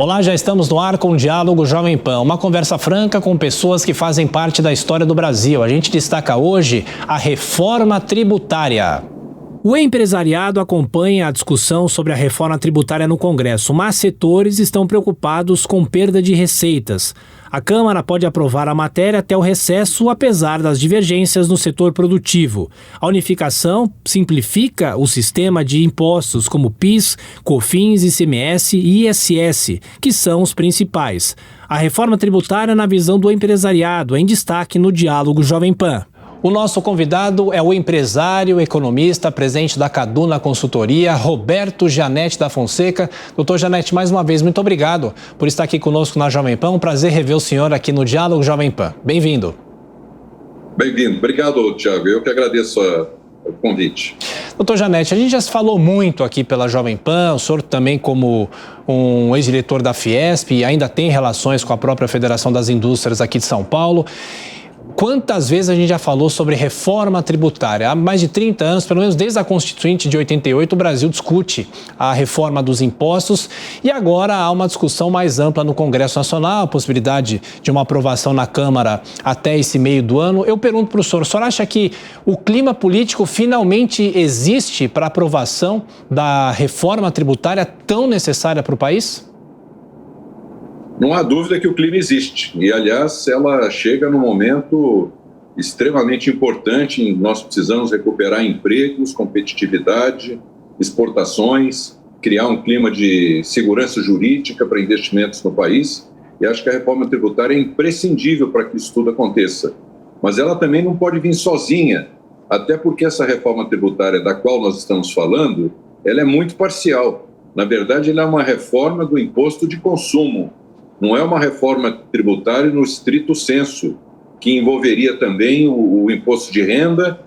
Olá, já estamos no ar com o Diálogo Jovem Pan, uma conversa franca com pessoas que fazem parte da história do Brasil. A gente destaca hoje a reforma tributária. O empresariado acompanha a discussão sobre a reforma tributária no Congresso, mas setores estão preocupados com perda de receitas. A Câmara pode aprovar a matéria até o recesso, apesar das divergências no setor produtivo. A unificação simplifica o sistema de impostos como PIS, COFINS, ICMS e ISS, que são os principais. A reforma tributária na visão do empresariado, em destaque no Diálogo Jovem Pan. O nosso convidado é o empresário, economista, presidente da Caduna Consultoria, Roberto Gianetti da Fonseca. Doutor Gianetti, mais uma vez, muito obrigado por estar aqui conosco na Jovem Pan. Um prazer rever o senhor aqui no Diálogo Jovem Pan. Bem-vindo. Bem-vindo. Obrigado, Thiago. Eu que agradeço o convite. Doutor Gianetti, a gente já se falou muito aqui pela Jovem Pan, o senhor também como um ex-diretor da Fiesp e ainda tem relações com a própria Federação das Indústrias aqui de São Paulo. Quantas vezes a gente já falou sobre reforma tributária? Há mais de 30 anos, pelo menos desde a Constituinte de 88, o Brasil discute a reforma dos impostos e agora há uma discussão mais ampla no Congresso Nacional, a possibilidade de uma aprovação na Câmara até esse meio do ano. Eu pergunto para o senhor acha que o clima político finalmente existe para aprovação da reforma tributária tão necessária para o país? Não há dúvida que o clima existe e, aliás, ela chega num momento extremamente importante. Nós precisamos recuperar empregos, competitividade, exportações, criar um clima de segurança jurídica para investimentos no país e acho que a reforma tributária é imprescindível para que isso tudo aconteça. Mas ela também não pode vir sozinha, até porque essa reforma tributária da qual nós estamos falando, ela é muito parcial. Na verdade, ela é uma reforma do imposto de consumo. Não é uma reforma tributária no estrito sensu, que envolveria também o imposto de renda,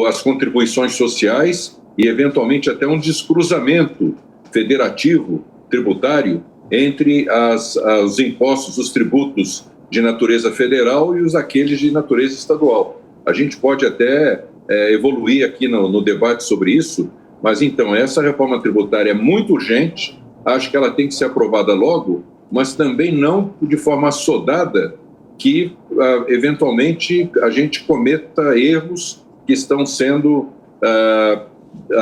as contribuições sociais e, eventualmente, até um descruzamento federativo tributário entre os impostos, os tributos de natureza federal e aqueles de natureza estadual. A gente pode até evoluir aqui no debate sobre isso, mas, então, essa reforma tributária é muito urgente, acho que ela tem que ser aprovada logo, mas também não de forma assodada que, eventualmente, a gente cometa erros que estão sendo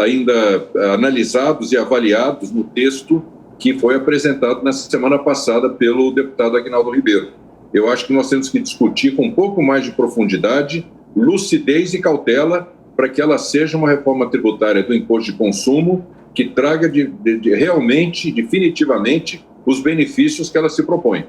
ainda analisados e avaliados no texto que foi apresentado na semana passada pelo deputado Aguinaldo Ribeiro. Eu acho que nós temos que discutir com um pouco mais de profundidade, lucidez e cautela para que ela seja uma reforma tributária do imposto de consumo que traga realmente, definitivamente, os benefícios que ela se propõe.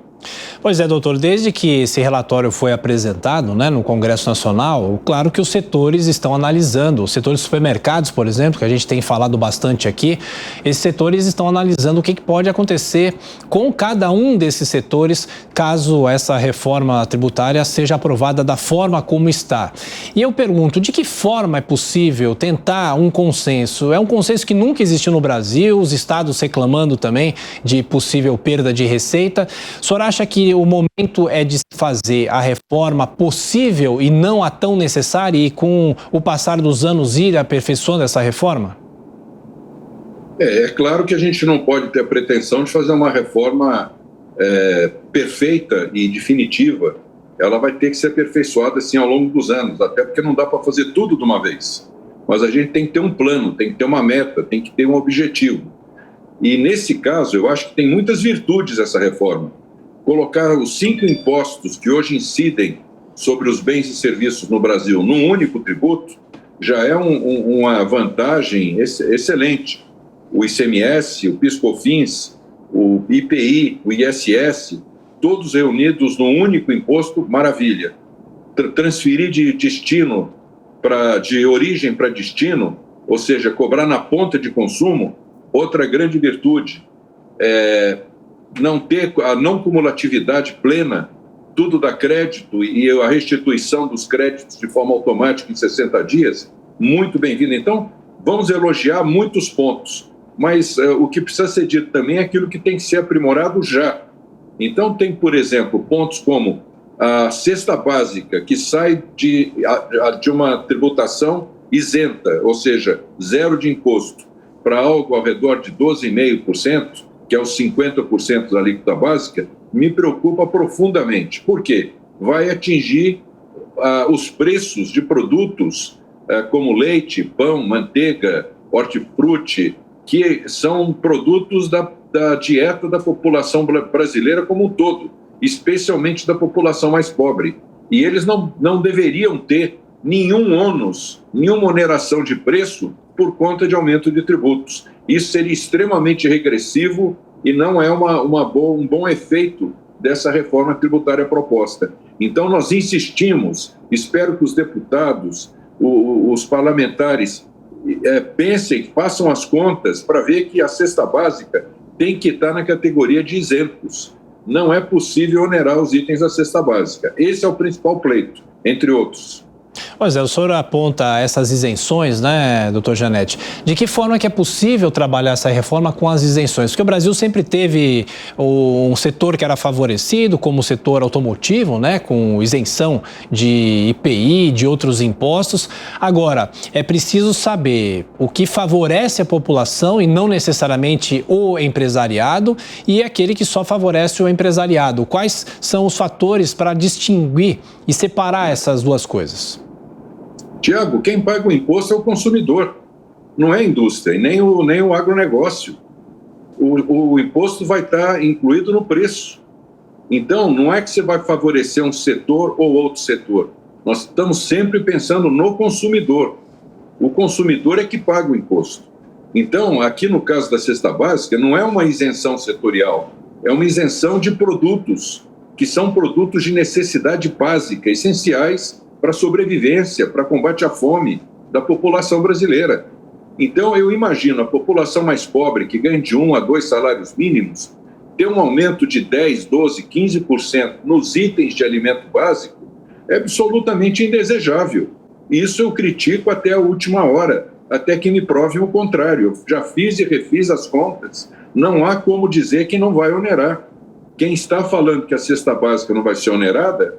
Pois é, doutor, desde que esse relatório foi apresentado, no Congresso Nacional, claro que os setores estão analisando, os setores de supermercados, por exemplo, que a gente tem falado bastante aqui, esses setores estão analisando o que pode acontecer com cada um desses setores caso essa reforma tributária seja aprovada da forma como está. E eu pergunto, de que forma é possível tentar um consenso? É um consenso que nunca existiu no Brasil, os estados reclamando também de possível perda de receita. O senhor acha que o momento é de fazer a reforma possível e não a tão necessária e com o passar dos anos ir aperfeiçoando essa reforma? É claro que a gente não pode ter a pretensão de fazer uma reforma perfeita e definitiva. Ela vai ter que ser aperfeiçoada assim ao longo dos anos, até porque não dá para fazer tudo de uma vez. Mas a gente tem que ter um plano, tem que ter uma meta, tem que ter um objetivo. E nesse caso, eu acho que tem muitas virtudes essa reforma. Colocar os 5 impostos que hoje incidem sobre os bens e serviços no Brasil num único tributo já é uma vantagem excelente. O ICMS, o PIS/COFINS, o IPI, o ISS, todos reunidos num único imposto, maravilha. Transferir de origem para destino, ou seja, cobrar na ponta de consumo, outra grande virtude. Não ter a não cumulatividade plena, tudo dá crédito e a restituição dos créditos de forma automática em 60 dias, muito bem-vindo. Então, vamos elogiar muitos pontos, mas o que precisa ser dito também é aquilo que tem que ser aprimorado já. Então, tem, por exemplo, pontos como a cesta básica, que sai de uma tributação isenta, ou seja, zero de imposto, para algo ao redor de 12,5%, que é os 50% da alíquota básica, me preocupa profundamente. Por quê? Vai atingir os preços de produtos como leite, pão, manteiga, hortifruti, que são produtos da dieta da população brasileira como um todo, especialmente da população mais pobre. E eles não deveriam ter nenhum ônus, nenhuma oneração de preço por conta de aumento de tributos. Isso seria extremamente regressivo e não é um bom efeito dessa reforma tributária proposta. Então, nós insistimos, espero que os deputados, os parlamentares, pensem, façam as contas para ver que a cesta básica tem que estar na categoria de isentos. Não é possível onerar os itens da cesta básica. Esse é o principal pleito, entre outros. Pois é, o senhor aponta essas isenções, né, doutor Janete? De que forma que é possível trabalhar essa reforma com as isenções? Porque o Brasil sempre teve um setor que era favorecido, como o setor automotivo, né, com isenção de IPI, de outros impostos. Agora, é preciso saber o que favorece a população e não necessariamente o empresariado, e aquele que só favorece o empresariado. Quais são os fatores para distinguir e separar essas duas coisas? Tiago, quem paga o imposto é o consumidor, não é a indústria e nem o agronegócio. O imposto vai estar incluído no preço. Então, não é que você vai favorecer um setor ou outro setor. Nós estamos sempre pensando no consumidor. O consumidor é que paga o imposto. Então, aqui no caso da cesta básica, não é uma isenção setorial, é uma isenção de produtos, que são produtos de necessidade básica, essenciais para a sobrevivência, para combate à fome da população brasileira. Então, eu imagino a população mais pobre, que ganha de 1 a 2 salários mínimos, ter um aumento de 10, 12, 15% nos itens de alimento básico, é absolutamente indesejável. Isso eu critico até a última hora, até que me provem o contrário. Eu já fiz e refiz as contas. Não há como dizer que não vai onerar. Quem está falando que a cesta básica não vai ser onerada,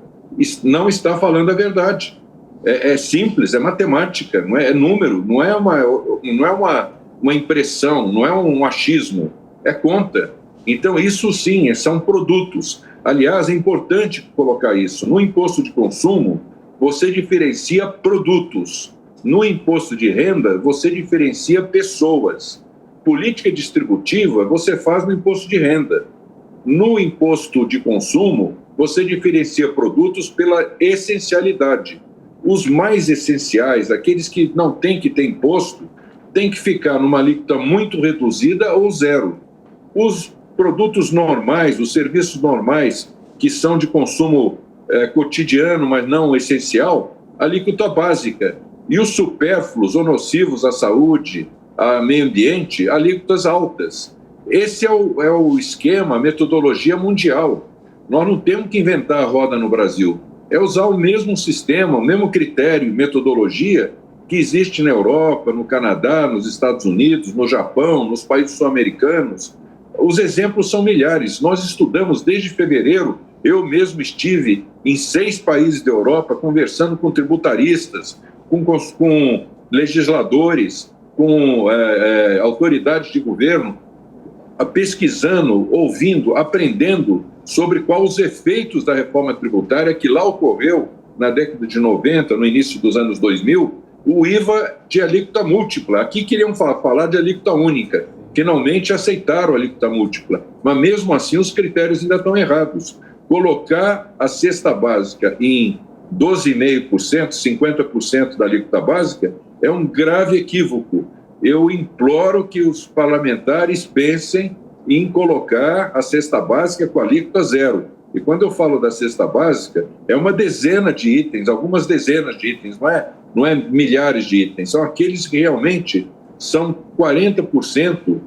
não está falando a verdade. É simples, é matemática, não é número, não é uma impressão, não é um achismo, é conta. Então, isso sim, são produtos. Aliás, é importante colocar isso. No imposto de consumo, você diferencia produtos. No imposto de renda, você diferencia pessoas. Política distributiva, você faz no imposto de renda. No imposto de consumo, você diferencia produtos pela essencialidade. Os mais essenciais, aqueles que não têm que ter imposto, têm que ficar numa alíquota muito reduzida ou zero. Os produtos normais, os serviços normais, que são de consumo cotidiano, mas não essencial, alíquota básica. E os supérfluos ou nocivos à saúde, ao meio ambiente, alíquotas altas. Esse é o esquema, a metodologia mundial. Nós não temos que inventar a roda no Brasil. É usar o mesmo sistema, o mesmo critério, metodologia que existe na Europa, no Canadá, nos Estados Unidos, no Japão, nos países sul-americanos. Os exemplos são milhares. Nós estudamos desde fevereiro. Eu mesmo estive em 6 países da Europa conversando com tributaristas, com legisladores, com autoridades de governo, pesquisando, ouvindo, aprendendo sobre quais os efeitos da reforma tributária que lá ocorreu na década de 90, no início dos anos 2000, o IVA de alíquota múltipla. Aqui queriam falar de alíquota única. Finalmente aceitaram a alíquota múltipla, mas mesmo assim os critérios ainda estão errados. Colocar a cesta básica em 12,5%, 50% da alíquota básica, é um grave equívoco. Eu imploro que os parlamentares pensem em colocar a cesta básica com alíquota zero. E quando eu falo da cesta básica, é uma dezena de itens, algumas dezenas de itens, não é milhares de itens, são aqueles que realmente são 40%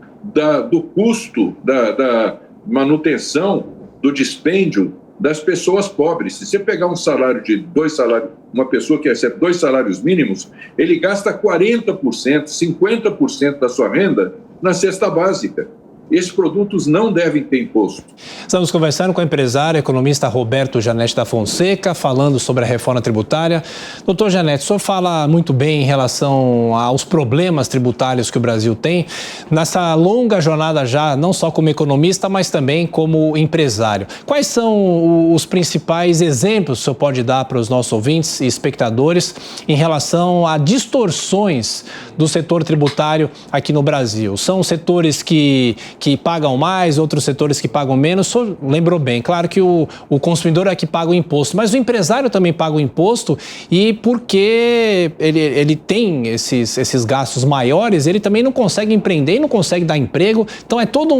do custo da manutenção, do dispêndio das pessoas pobres. Se você pegar um salário de 2 salários, uma pessoa que recebe 2 salários mínimos, ele gasta 40%, 50% da sua renda na cesta básica. esses produtos não devem ter imposto. Estamos conversando com o empresário economista Roberto Janete da Fonseca, falando sobre a reforma tributária. Doutor Janete, o senhor fala muito bem em relação aos problemas tributários que o Brasil tem, nessa longa jornada já, não só como economista, mas também como empresário. Quais são os principais exemplos que o senhor pode dar para os nossos ouvintes e espectadores em relação a distorções do setor tributário aqui no Brasil? São setores que pagam mais, outros setores que pagam menos. O senhor lembrou bem, claro que o consumidor é que paga o imposto, mas o empresário também paga o imposto, e porque ele tem esses gastos maiores, ele também não consegue empreender e não consegue dar emprego. Então é toda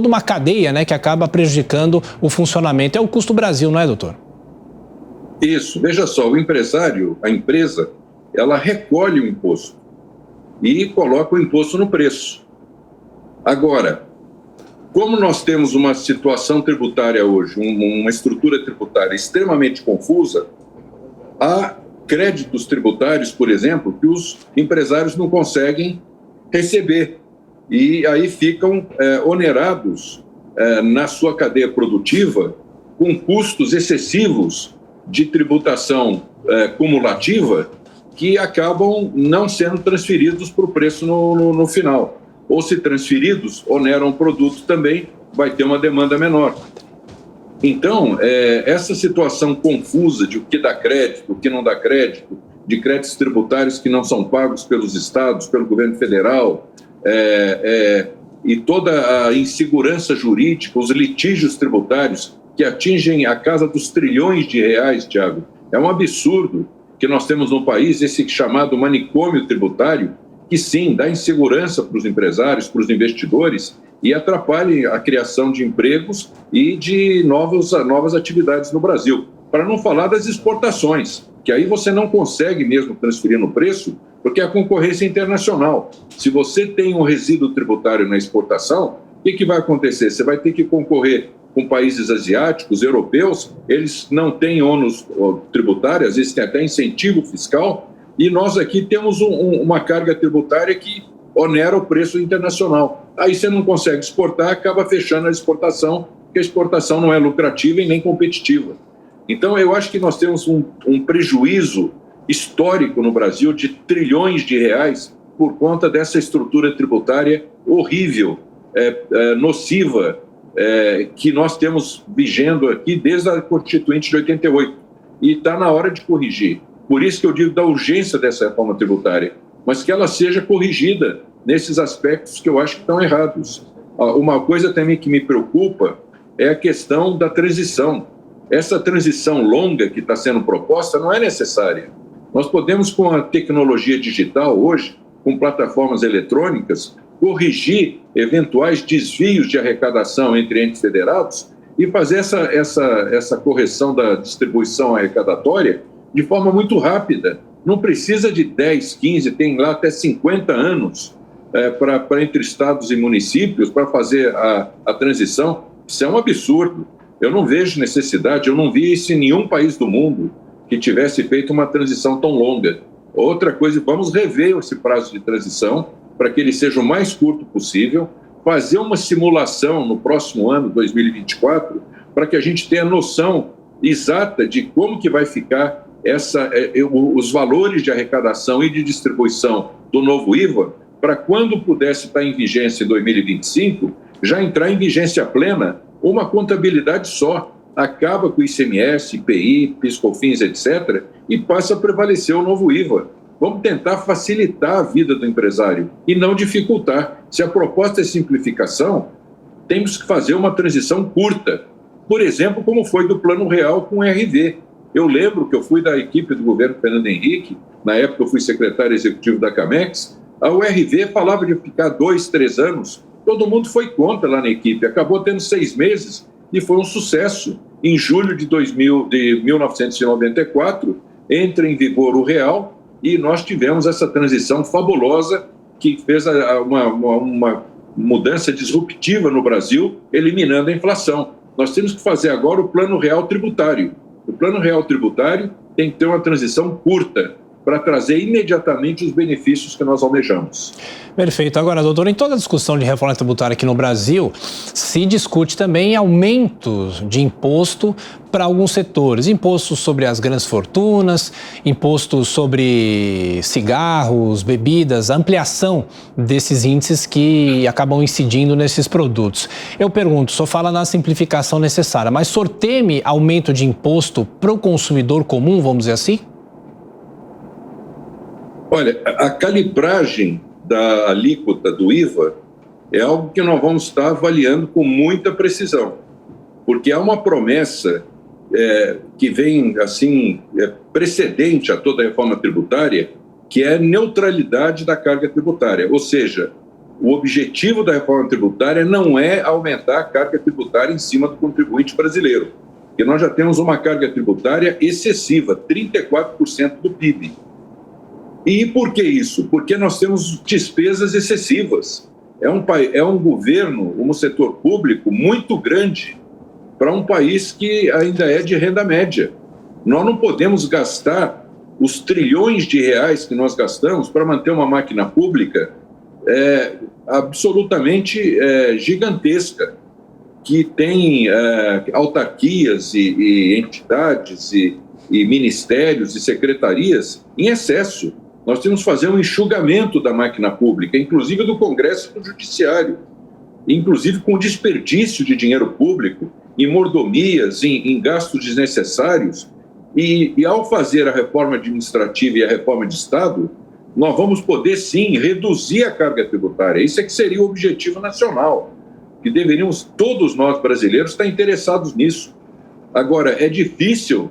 uma cadeia, né, que acaba prejudicando o funcionamento. É o custo Brasil, não é, doutor? Isso. Veja só, o empresário, a empresa, ela recolhe o imposto e coloca o imposto no preço. Agora, como nós temos uma situação tributária hoje, uma estrutura tributária extremamente confusa, há créditos tributários, por exemplo, que os empresários não conseguem receber e aí ficam onerados na sua cadeia produtiva com custos excessivos de tributação cumulativa que acabam não sendo transferidos para o preço no final. Ou se transferidos, oneram o produto também, vai ter uma demanda menor. Então, essa situação confusa de o que dá crédito, o que não dá crédito, de créditos tributários que não são pagos pelos estados, pelo governo federal, e toda a insegurança jurídica, os litígios tributários que atingem a casa dos trilhões de reais, Tiago. É um absurdo que nós temos no país esse chamado manicômio tributário, que sim, dá insegurança para os empresários, para os investidores e atrapalha a criação de empregos e de novas atividades no Brasil. Para não falar das exportações, que aí você não consegue mesmo transferir no preço, porque é a concorrência internacional. Se você tem um resíduo tributário na exportação, o que vai acontecer? Você vai ter que concorrer com países asiáticos, europeus, eles não têm ônus tributário, às vezes tem até incentivo fiscal, e nós aqui temos uma carga tributária que onera o preço internacional. Aí você não consegue exportar, acaba fechando a exportação, porque a exportação não é lucrativa e nem competitiva. Então, eu acho que nós temos um prejuízo histórico no Brasil de trilhões de reais por conta dessa estrutura tributária horrível, nociva, que nós temos vigendo aqui desde a Constituinte de 88. E está na hora de corrigir. Por isso que eu digo da urgência dessa reforma tributária, mas que ela seja corrigida nesses aspectos que eu acho que estão errados. Uma coisa também que me preocupa é a questão da transição. Essa transição longa que está sendo proposta não é necessária. Nós podemos, com a tecnologia digital hoje, com plataformas eletrônicas, corrigir eventuais desvios de arrecadação entre entes federados e fazer essa correção da distribuição arrecadatória de forma muito rápida. Não precisa de 10, 15, tem lá até 50 anos para entre estados e municípios para fazer a transição. Isso é um absurdo. Eu não vejo necessidade, eu não vi isso em nenhum país do mundo que tivesse feito uma transição tão longa. Outra coisa, vamos rever esse prazo de transição para que ele seja o mais curto possível, fazer uma simulação no próximo ano, 2024, para que a gente tenha noção exata de como que vai ficar os valores de arrecadação e de distribuição do novo IVA, para quando pudesse estar em vigência em 2025, já entrar em vigência plena uma contabilidade só. Acaba com o ICMS, IPI, PIS/COFINS, etc., e passa a prevalecer o novo IVA. Vamos tentar facilitar a vida do empresário e não dificultar. Se a proposta é simplificação, temos que fazer uma transição curta. Por exemplo, como foi do Plano Real com o RV. Eu lembro que eu fui da equipe do governo Fernando Henrique, na época eu fui secretário executivo da Camex, a URV falava de ficar 2, 3 anos, todo mundo foi contra lá na equipe, acabou tendo 6 meses e foi um sucesso. Em julho de 1994, entra em vigor o Real e nós tivemos essa transição fabulosa que fez uma mudança disruptiva no Brasil, eliminando a inflação. Nós temos que fazer agora o Plano Real Tributário. O Plano Real Tributário tem que ter uma transição curta para trazer imediatamente os benefícios que nós almejamos. Perfeito. Agora, doutor, em toda a discussão de reforma tributária aqui no Brasil, se discute também aumentos de imposto para alguns setores. Impostos sobre as grandes fortunas, impostos sobre cigarros, bebidas, ampliação desses índices que acabam incidindo nesses produtos. Eu pergunto, o senhor fala na simplificação necessária, mas o senhor teme aumento de imposto para o consumidor comum, vamos dizer assim? Olha, a calibragem da alíquota do IVA é algo que nós vamos estar avaliando com muita precisão, porque há uma promessa que vem assim precedente a toda a reforma tributária, que é a neutralidade da carga tributária, ou seja, o objetivo da reforma tributária não é aumentar a carga tributária em cima do contribuinte brasileiro, porque nós já temos uma carga tributária excessiva, 34% do PIB. E por que isso? Porque nós temos despesas excessivas. É um governo, um setor público muito grande para um país que ainda é de renda média. Nós não podemos gastar os trilhões de reais que nós gastamos para manter uma máquina pública absolutamente gigantesca, que tem autarquias e entidades e ministérios e secretarias em excesso. Nós temos que fazer um enxugamento da máquina pública, inclusive do Congresso e do Judiciário, inclusive com desperdício de dinheiro público, em mordomias, em gastos desnecessários. E ao fazer a reforma administrativa e a reforma de Estado, nós vamos poder, sim, reduzir a carga tributária. Isso é que seria o objetivo nacional, que deveríamos, todos nós brasileiros, estar interessados nisso. Agora, é difícil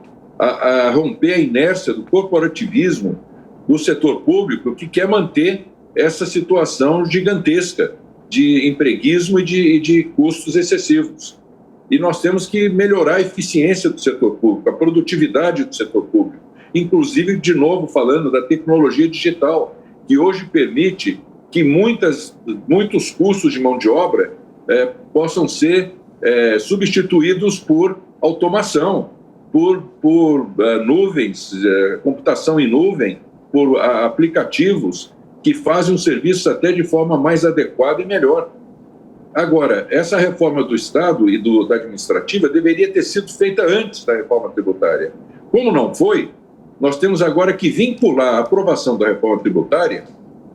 romper a inércia do corporativismo do setor público, que quer manter essa situação gigantesca de empreguismo e de custos excessivos. E nós temos que melhorar a eficiência do setor público, a produtividade do setor público, inclusive, de novo, falando da tecnologia digital, que hoje permite que muitos custos de mão de obra possam ser substituídos por automação, por nuvens, computação em nuvem, por aplicativos que fazem o serviço até de forma mais adequada e melhor. Agora, essa reforma do Estado e da administrativa deveria ter sido feita antes da reforma tributária. Como não foi, nós temos agora que vincular a aprovação da reforma tributária,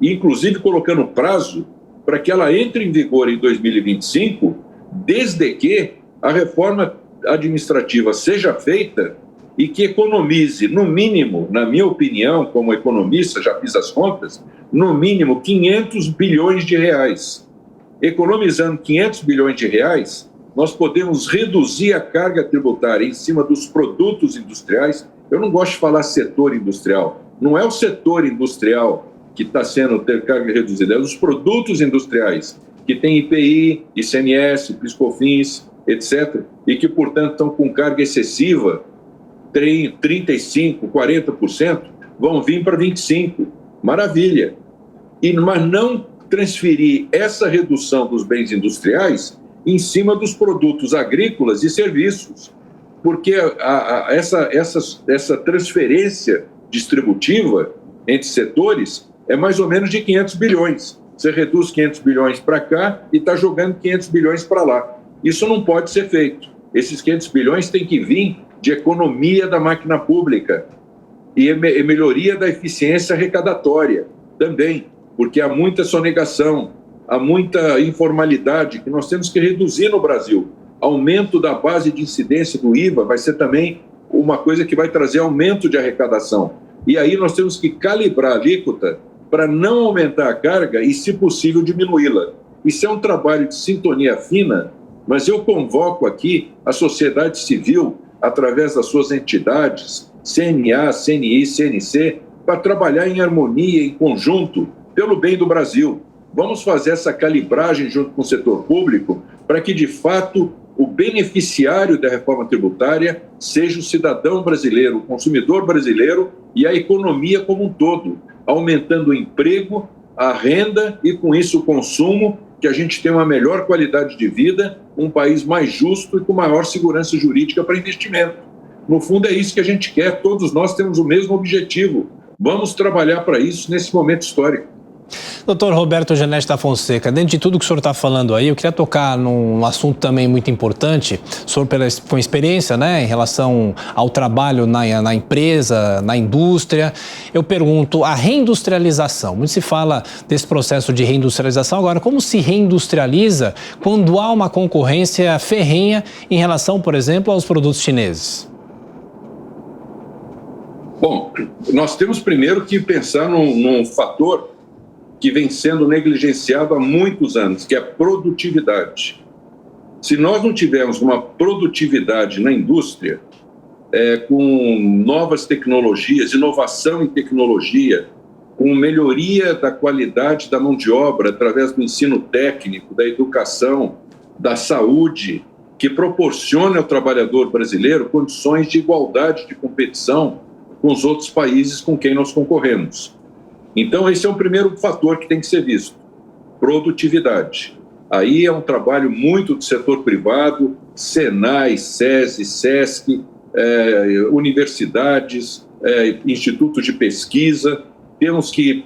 inclusive colocando prazo para que ela entre em vigor em 2025, desde que a reforma administrativa seja feita e que economize, no mínimo, na minha opinião, como economista, já fiz as contas, no mínimo 500 bilhões de reais. Economizando 500 bilhões de reais, nós podemos reduzir a carga tributária em cima dos produtos industriais. Eu não gosto de falar setor industrial. Não é o setor industrial que está sendo ter carga reduzida, é os produtos industriais, que tem IPI, ICMS, PIS/COFINS, etc., e que, portanto, estão com carga excessiva, 35%, 40%, vão vir para 25%. Maravilha. Mas não transferir essa redução dos bens industriais em cima dos produtos agrícolas e serviços, porque essa transferência distributiva entre setores é mais ou menos de 500 bilhões. Você reduz 500 bilhões para cá e está jogando 500 bilhões para lá. Isso não pode ser feito. Esses 500 bilhões têm que vir de economia da máquina pública e melhoria da eficiência arrecadatória também, porque há muita sonegação, há muita informalidade que nós temos que reduzir no Brasil. Aumento da base de incidência do IVA vai ser também uma coisa que vai trazer aumento de arrecadação. E aí nós temos que calibrar a alíquota para não aumentar a carga e, se possível, diminuí-la. Isso é um trabalho de sintonia fina, mas eu convoco aqui a sociedade civil, através das suas entidades, CNA, CNI, CNC, para trabalhar em harmonia, em conjunto, pelo bem do Brasil. Vamos fazer essa calibragem junto com o setor público para que, de fato, o beneficiário da reforma tributária seja o cidadão brasileiro, o consumidor brasileiro e a economia como um todo, aumentando o emprego, a renda e, com isso, o consumo, que a gente tenha uma melhor qualidade de vida, um país mais justo e com maior segurança jurídica para investimento. No fundo, é isso que a gente quer. Todos nós temos o mesmo objetivo, Vamos trabalhar para isso nesse momento histórico. Doutor Roberto Janete da Fonseca, dentro de tudo que o senhor está falando aí, eu queria tocar num assunto também muito importante, o senhor com experiência, né, em relação ao trabalho na empresa, na indústria. Eu pergunto, a reindustrialização, muito se fala desse processo de reindustrialização, agora como se reindustrializa quando há uma concorrência ferrenha em relação, por exemplo, aos produtos chineses? Bom, nós temos primeiro que pensar num fator que vem sendo negligenciado há muitos anos, que é a produtividade. Se nós não tivermos uma produtividade na indústria, com novas tecnologias, inovação em tecnologia, com melhoria da qualidade da mão de obra através do ensino técnico, da educação, da saúde, que proporcione ao trabalhador brasileiro condições de igualdade de competição com os outros países com quem nós concorremos. Então, esse é o primeiro fator que tem que ser visto, produtividade. Aí é um trabalho muito do setor privado, Senai, SESI, SESC, universidades, institutos de pesquisa. Temos que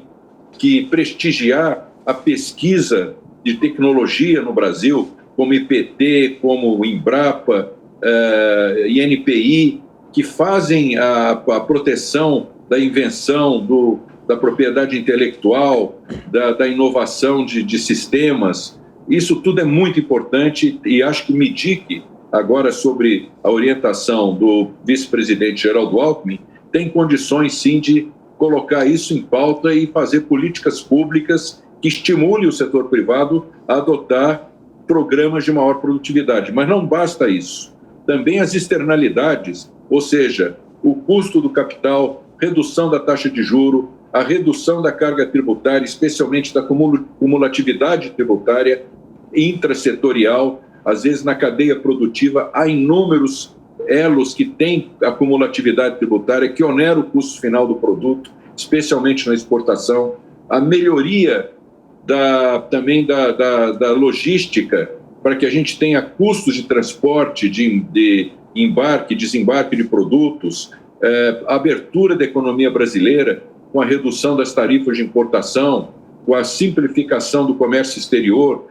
prestigiar a pesquisa de tecnologia no Brasil, como IPT, como Embrapa, INPI, que fazem a proteção da invenção, da propriedade intelectual, da inovação de sistemas. Isso tudo é muito importante e acho que o MIDIC, agora sob a orientação do vice-presidente Geraldo Alckmin, tem condições sim de colocar isso em pauta e fazer políticas públicas que estimulem o setor privado a adotar programas de maior produtividade. Mas não basta isso. Também as externalidades, ou seja, o custo do capital, redução da taxa de juros, a redução da carga tributária, especialmente da cumulatividade tributária intrasetorial. Às vezes, na cadeia produtiva, há inúmeros elos que têm a cumulatividade tributária, que onera o custo final do produto, especialmente na exportação. A melhoria também da logística, para que a gente tenha custos de transporte, de embarque, desembarque de produtos, a abertura da economia brasileira, com a redução das tarifas de importação, com a simplificação do comércio exterior,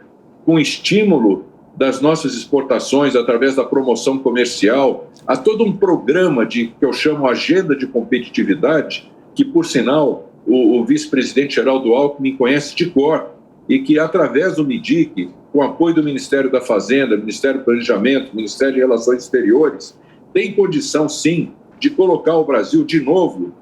com o estímulo das nossas exportações através da promoção comercial. Há todo um programa que eu chamo Agenda de Competitividade, que, por sinal, o vice-presidente Geraldo Alckmin conhece de cor, e que, através do MIDIC, com apoio do Ministério da Fazenda, Ministério do Planejamento, Ministério de Relações Exteriores, tem condição, sim, de colocar o Brasil de novo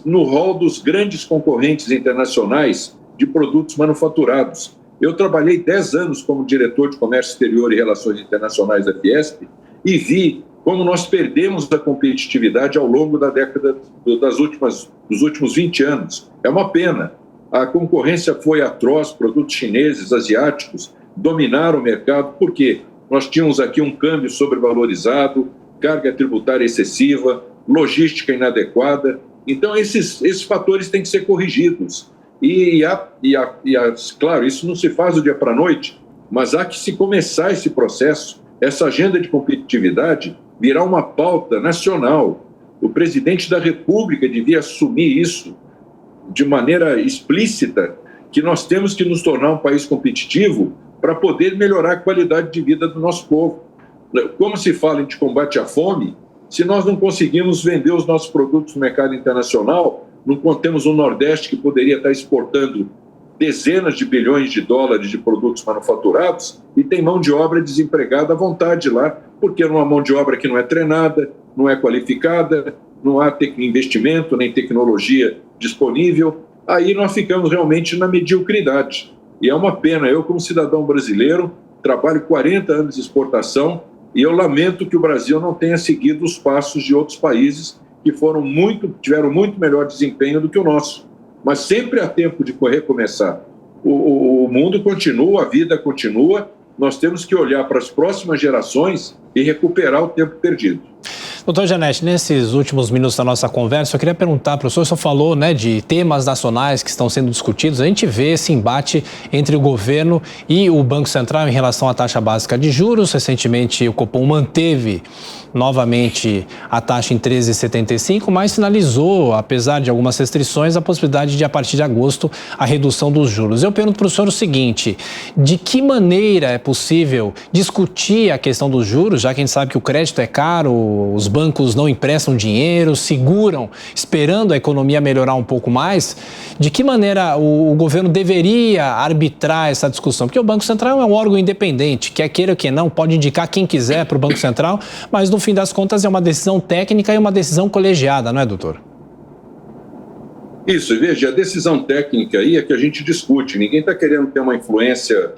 no rol dos grandes concorrentes internacionais de produtos manufaturados. Eu trabalhei 10 anos como diretor de Comércio Exterior e Relações Internacionais da Fiesp e vi como nós perdemos a competitividade ao longo da década dos últimos 20 anos. É uma pena. A concorrência foi atroz, produtos chineses, asiáticos dominaram o mercado, porque nós tínhamos aqui um câmbio sobrevalorizado, carga tributária excessiva, logística inadequada. Então, esses fatores têm que ser corrigidos. Claro, isso não se faz do dia para a noite, mas há que se começar esse processo. Essa agenda de competitividade virá uma pauta nacional. O presidente da República devia assumir isso de maneira explícita, que nós temos que nos tornar um país competitivo para poder melhorar a qualidade de vida do nosso povo. Como se fala de combate à fome, se nós não conseguimos vender os nossos produtos no mercado internacional, não temos um Nordeste que poderia estar exportando dezenas de bilhões de dólares de produtos manufaturados e tem mão de obra desempregada à vontade lá, porque é uma mão de obra que não é treinada, não é qualificada, não há investimento nem tecnologia disponível. Aí nós ficamos realmente na mediocridade. E é uma pena. Eu, como cidadão brasileiro, trabalho 40 anos de exportação e eu lamento que o Brasil não tenha seguido os passos de outros países que tiveram muito melhor desempenho do que o nosso. Mas sempre há tempo de recomeçar. O mundo continua, a vida continua. Nós temos que olhar para as próximas gerações e recuperar o tempo perdido. Doutor Janete, nesses últimos minutos da nossa conversa, eu queria perguntar para o senhor falou, né, de temas nacionais que estão sendo discutidos. A gente vê esse embate entre o governo e o Banco Central em relação à taxa básica de juros. Recentemente, o Copom manteve novamente a taxa em 13,75, mas sinalizou, apesar de algumas restrições, a possibilidade de, a partir de agosto, a redução dos juros. Eu pergunto para o senhor o seguinte: de que maneira é possível discutir a questão dos juros, já que a gente sabe que o crédito é caro, os bancos não emprestam dinheiro, seguram, esperando a economia melhorar um pouco mais? De que maneira o governo deveria arbitrar essa discussão? Porque o Banco Central é um órgão independente, quer queira que não, pode indicar quem quiser para o Banco Central, mas no fim das contas é uma decisão técnica e uma decisão colegiada, não é, doutor? Isso, e veja, a decisão técnica aí é que a gente discute. Ninguém está querendo ter uma influência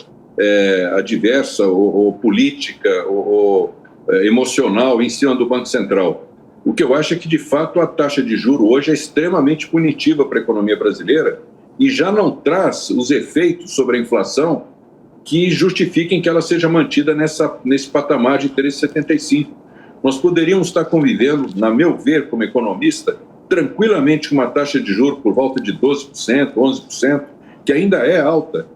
adversa ou política ou emocional em cima do Banco Central. O que eu acho é que, de fato, a taxa de juros hoje é extremamente punitiva para a economia brasileira e já não traz os efeitos sobre a inflação que justifiquem que ela seja mantida nesse patamar de 13,75. Nós poderíamos estar convivendo, na meu ver, como economista, tranquilamente com uma taxa de juros por volta de 12%, 11%, que ainda é alta.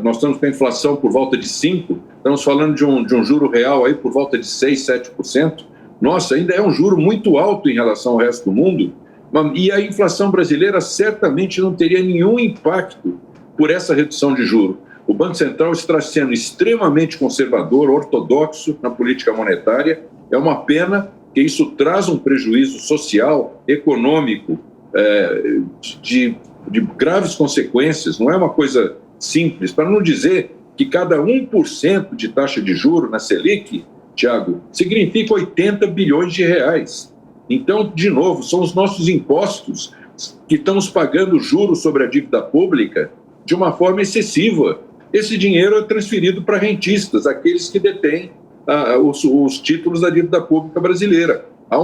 Nós estamos com a inflação por volta de 5%, estamos falando de um juro real aí por volta de 6%, 7%. Nossa, ainda é um juro muito alto em relação ao resto do mundo, e a inflação brasileira certamente não teria nenhum impacto por essa redução de juros. O Banco Central está sendo extremamente conservador, ortodoxo na política monetária. É uma pena que isso traz um prejuízo social, econômico, de graves consequências. Não é uma coisa simples, para não dizer que cada 1% de taxa de juros na Selic, Tiago, significa 80 bilhões de reais. Então, de novo, são os nossos impostos que estamos pagando juros sobre a dívida pública de uma forma excessiva. Esse dinheiro é transferido para rentistas, aqueles que detêm os títulos da dívida pública brasileira. Há,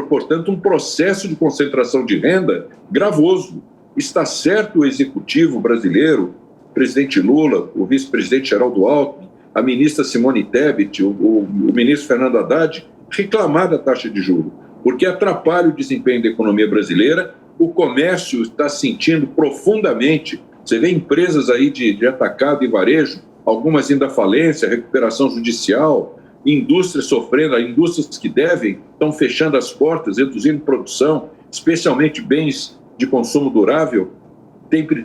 portanto, um processo de concentração de renda gravoso. Está certo o executivo brasileiro, o presidente Lula, o vice-presidente Geraldo Alckmin, a ministra Simone Tebet, o ministro Fernando Haddad, reclamar da taxa de juros, porque atrapalha o desempenho da economia brasileira. O comércio está sentindo profundamente. Você vê empresas aí de atacado e varejo, algumas indo à falência, recuperação judicial, indústrias sofrendo, indústrias que devem, estão fechando as portas, reduzindo produção, especialmente bens de consumo durável.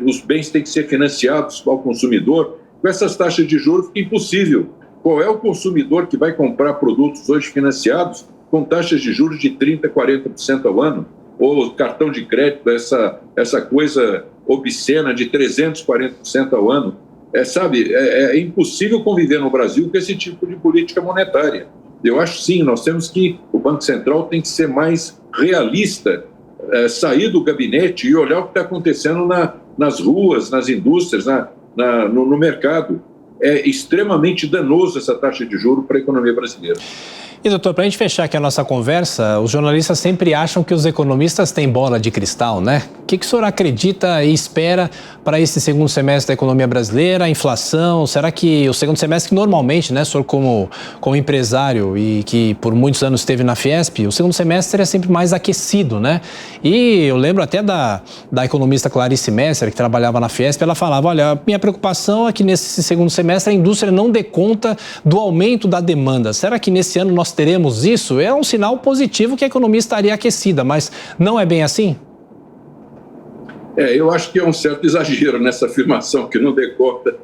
Os bens têm que ser financiados ao consumidor. Com essas taxas de juros fica impossível. Qual é o consumidor que vai comprar produtos hoje financiados com taxas de juros de 30%, 40% ao ano? Ou cartão de crédito, essa coisa obscena de 340% ao ano? É impossível conviver no Brasil com esse tipo de política monetária. Eu acho sim, o Banco Central tem que ser mais realista, sair do gabinete e olhar o que está acontecendo nas ruas, nas indústrias, no mercado. É extremamente danoso essa taxa de juros para a economia brasileira. E, doutor, para a gente fechar aqui a nossa conversa, os jornalistas sempre acham que os economistas têm bola de cristal, né? O que o senhor acredita e espera para esse segundo semestre da economia brasileira, a inflação? Será que o segundo semestre, que normalmente, né, o senhor como empresário e que por muitos anos esteve na Fiesp, o segundo semestre é sempre mais aquecido, né? E eu lembro até da economista Clarice Messer, que trabalhava na Fiesp, ela falava, olha, a minha preocupação é que nesse segundo semestre a indústria não dê conta do aumento da demanda. Será que nesse ano nós teremos isso? É um sinal positivo que a economia estaria aquecida, mas não é bem assim? Eu acho que é um certo exagero nessa afirmação, que não dê conta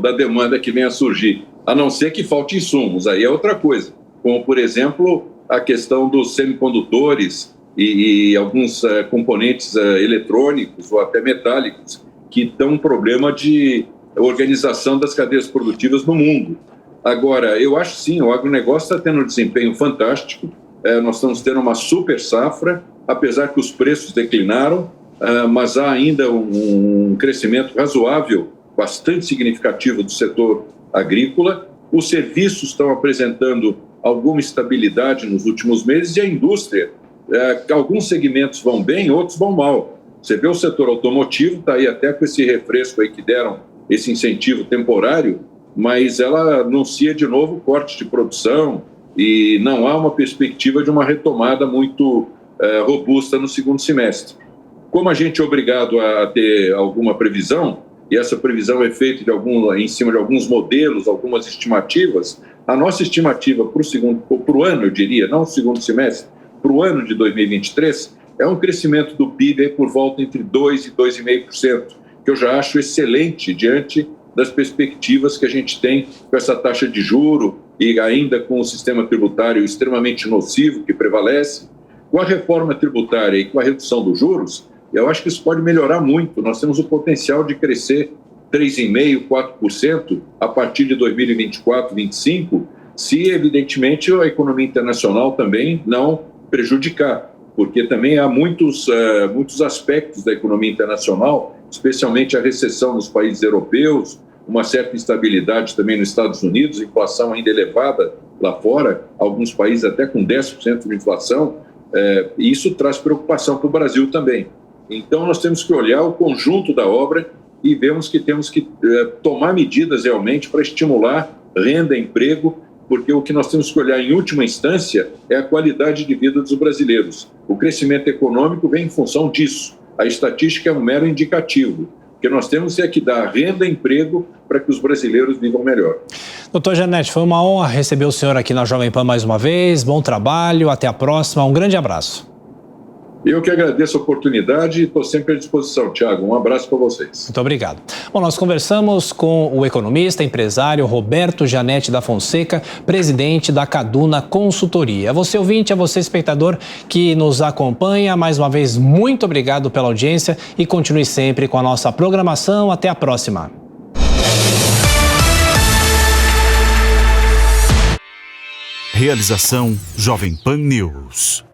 da demanda que venha a surgir, a não ser que falte insumos, aí é outra coisa, como, por exemplo, a questão dos semicondutores e alguns componentes eletrônicos ou até metálicos, que estão um problema de organização das cadeias produtivas no mundo. Agora, eu acho sim, o agronegócio está tendo um desempenho fantástico, nós estamos tendo uma super safra, apesar que os preços declinaram, mas há ainda um crescimento razoável, bastante significativo do setor agrícola. Os serviços estão apresentando alguma estabilidade nos últimos meses e a indústria, alguns segmentos vão bem, outros vão mal. Você vê o setor automotivo, está aí até com esse refresco aí que deram, esse incentivo temporário, mas ela anuncia de novo corte de produção e não há uma perspectiva de uma retomada muito robusta no segundo semestre. Como a gente é obrigado a ter alguma previsão, e essa previsão é feita em cima de alguns modelos, algumas estimativas, a nossa estimativa para o ano, eu diria, não o segundo semestre, para o ano de 2023, é um crescimento do PIB aí por volta entre 2% e 2,5%, que eu já acho excelente diante das perspectivas que a gente tem com essa taxa de juro e ainda com o sistema tributário extremamente nocivo que prevalece. Com a reforma tributária e com a redução dos juros, eu acho que isso pode melhorar muito. Nós temos o potencial de crescer 3,5%, 4% a partir de 2024, 2025, se, evidentemente, a economia internacional também não prejudicar, porque também há muitos aspectos da economia internacional, especialmente a recessão nos países europeus, uma certa instabilidade também nos Estados Unidos, inflação ainda elevada lá fora, alguns países até com 10% de inflação, e isso traz preocupação para o Brasil também. Então, nós temos que olhar o conjunto da obra e vemos que temos que tomar medidas realmente para estimular renda e emprego, porque o que nós temos que olhar em última instância é a qualidade de vida dos brasileiros. O crescimento econômico vem em função disso. A estatística é um mero indicativo. O que nós temos é que dar renda e emprego para que os brasileiros vivam melhor. Doutor Janete, foi uma honra receber o senhor aqui na Jovem Pan mais uma vez. Bom trabalho, até a próxima. Um grande abraço. Eu que agradeço a oportunidade e estou sempre à disposição, Thiago. Um abraço para vocês. Muito obrigado. Bom, nós conversamos com o economista, empresário Roberto Janete da Fonseca, presidente da Caduna Consultoria. A você ouvinte, a você espectador que nos acompanha, mais uma vez, muito obrigado pela audiência e continue sempre com a nossa programação. Até a próxima. Realização Jovem Pan News.